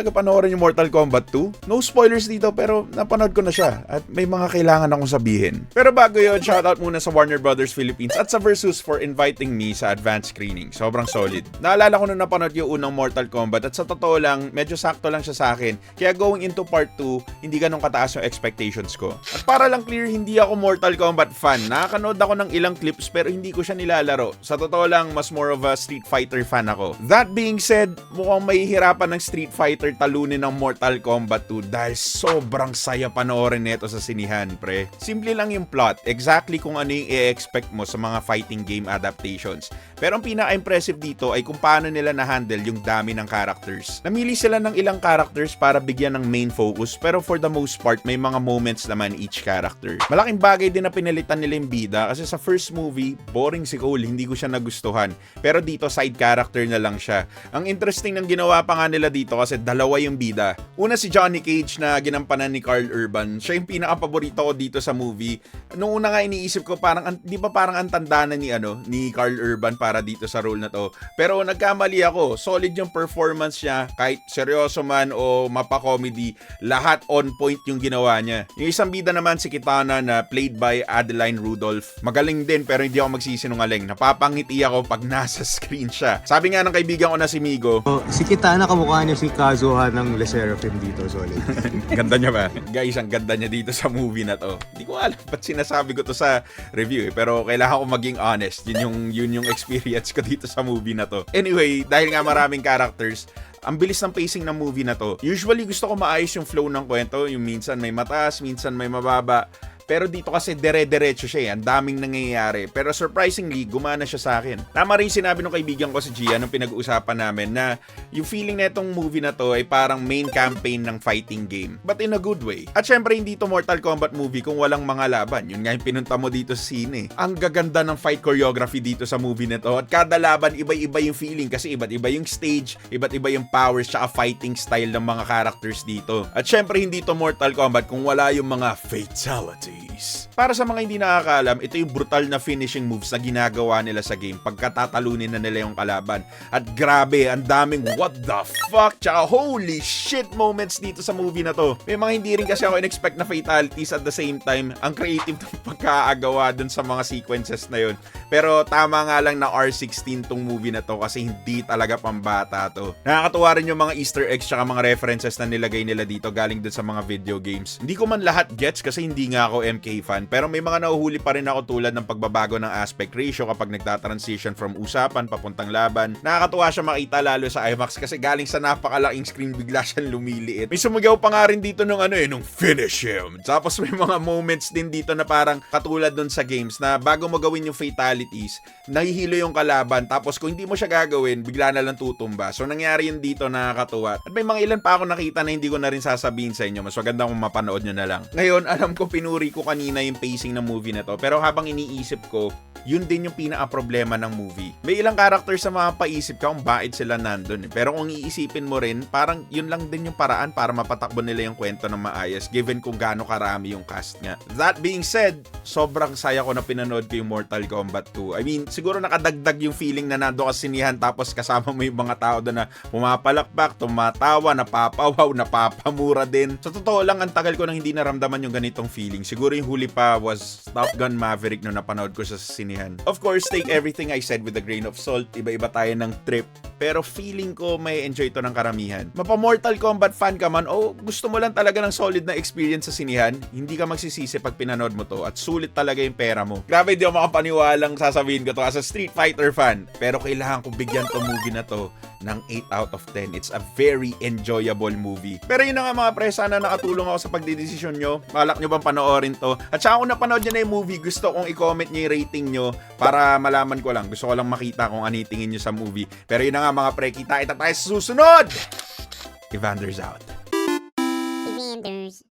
talaga panoorin yung Mortal Kombat 2? No spoilers dito pero napanood ko na siya at may mga kailangan akong sabihin. Pero bago yun, shoutout muna sa Warner Brothers Philippines at sa Versus for inviting me sa advanced screening. Sobrang solid. Naalala ko nung napanood yung unang Mortal Kombat at sa totoo lang, medyo sakto lang siya sa akin. Kaya going into part 2, hindi ganun kataas yung expectations ko. At para lang clear, hindi ako Mortal Kombat fan. Nakakanood ako ng ilang clips pero hindi ko siya nilalaro. Sa totoo lang, mas more of a Street Fighter fan ako. That being said, mukhang mahihirapan ng Street Fighter talunin ng Mortal Kombat 2 dahil sobrang saya panoorin nito sa sinihan, pre. Simple lang yung plot, exactly kung ano yung i-expect mo sa mga fighting game adaptations. Pero ang pinaka-impressive dito ay kung paano nila na-handle yung dami ng characters. Namili sila ng ilang characters para bigyan ng main focus pero for the most part, may mga moments naman each character. Malaking bagay din na pinalitan nila yung bida kasi sa first movie, boring si Cole, hindi ko siya nagustuhan. Pero dito, side character na lang siya. Ang interesting ng ginawa pa nga nila dito kasi dalawa yung bida. Una si Johnny Cage na ginampanan ni Karl Urban. Siya yung pinaka-paborito ko dito sa movie. Noong una nga iniisip ko parang, di ba parang ang tanda na ni Karl Urban para dito sa role na to. Pero nagkamali ako. Solid yung performance niya. Kahit seryoso man o mapa-comedy, lahat on point yung ginawa niya. Yung isang bida naman si Kitana na played by Adeline Rudolph. Magaling din pero hindi ako magsisinungaling. Napapangiti ako pag nasa screen siya. Sabi nga ng kaibigan ko na si Migo, Si Kitana kamukha niya si Kazuha ng Le Seraphim dito, solid. ganda niya ba? Guys, ang ganda niya dito sa movie na to. Hindi ko alam ba't sinasabi ko to sa review pero kailangan ko maging honest. Yun yung experience ko dito sa movie na to. Anyway, dahil nga maraming characters, ang bilis ng pacing ng movie na to. Usually gusto ko maayos yung flow ng kwento, yung minsan may mataas, minsan may mababa. Pero dito kasi dire-diretso siya ang daming nangyayari. Pero surprisingly, gumana siya sa akin. Tama rin sinabi ng kaibigan ko si Gia nung pinag-uusapan namin na yung feeling na itong movie na to ay parang main campaign ng fighting game. But in a good way. At syempre, hindi to Mortal Kombat movie kung walang mga laban. Yun nga yung pinunta mo dito sa scene. Ang gaganda ng fight choreography dito sa movie na to. At kada laban, iba-iba yung feeling kasi iba't iba yung stage, iba't iba yung powers, tsaka fighting style ng mga characters dito. At syempre, hindi to Mortal Kombat kung wala yung mga fatality. Para sa mga hindi nakakaalam, ito yung brutal na finishing moves na ginagawa nila sa game pagkatatalunin na nila yung kalaban. At grabe, ang daming what the fuck tsaka holy shit moments dito sa movie na to. May mga hindi rin kasi ako in-expect na fatalities at the same time, ang creative ng pagkaagawa dun sa mga sequences na yun. Pero tama nga lang na R16 tong movie na to kasi hindi talaga pambata to. Nakakatuwa rin yung mga Easter eggs tsaka mga references na nilagay nila dito galing dun sa mga video games. Hindi ko man lahat gets kasi hindi nga ako MK fan, pero may mga nahuhuli pa rin ako tulad ng pagbabago ng aspect ratio kapag nagta-transition from usapan papuntang laban. Nakakatuwa siya makita lalo sa IMAX kasi galing sa napakalaking screen bigla siyang lumiliit. May sumigaw pa nga rin dito nung nung finish him. Tapos may mga moments din dito na parang katulad dun sa games na bago mo gawin yung fatalities, nahihilo yung kalaban tapos kung hindi mo siya gagawin, bigla na lang tutumba. So nangyari yun dito, nakakatuwa. At may mga ilan pa ako nakita na hindi ko na rin sasabihin sa inyo. Mas maganda kung mapanood nyo na lang. Ngayon, alam ko pinuri ko kanina yung pacing ng movie na to. Pero habang iniisip ko, yun din yung pinaka-problema ng movie. May ilang characters na mapaisip ka kung bakit sila nandun. Pero kung iisipin mo rin, parang yun lang din yung paraan para mapatakbo nila yung kwento ng maayos given kung gaano karami yung cast nga. That being said, sobrang saya ko na pinanood ko yung Mortal Kombat 2. I mean, siguro nakadagdag yung feeling na nando ka sinihan tapos kasama mo yung mga tao doon na pumapalakpak, tumatawa, napapawaw, napapamura din. Sa totoo lang, ang tagal ko nang hindi naramdaman yung ganitong feeling. Siguro yung huli pa was Top Gun Maverick nung napanood ko sa sinihan. Of course, take everything I said with a grain of salt. Iba-iba tayo ng trip. Pero feeling ko may enjoy to ng karamihan. Mapa-Mortal Kombat fan ka man o gusto mo lang talaga ng solid na experience sa sinihan, hindi ka magsisisi pag pinanood mo to at sulit talaga yung pera mo. Grabe, di ako makapaniwalang sasabihin ko to as a Street Fighter fan. Pero kailangan ko bigyan to movie na to ng 8 out of 10. It's a very enjoyable movie. Pero yun na nga mga pre, sana nakatulong ako sa pagdedesisyon nyo. Balak nyo bang panoorin to? At saka kung napanood nyo na yung movie, gusto kong i-comment nyo yung rating nyo para malaman ko lang. Gusto ko lang makita kung ano yung tingin nyo sa movie. Pero yun na nga mga pre, kita tayo sa susunod! Evander's out.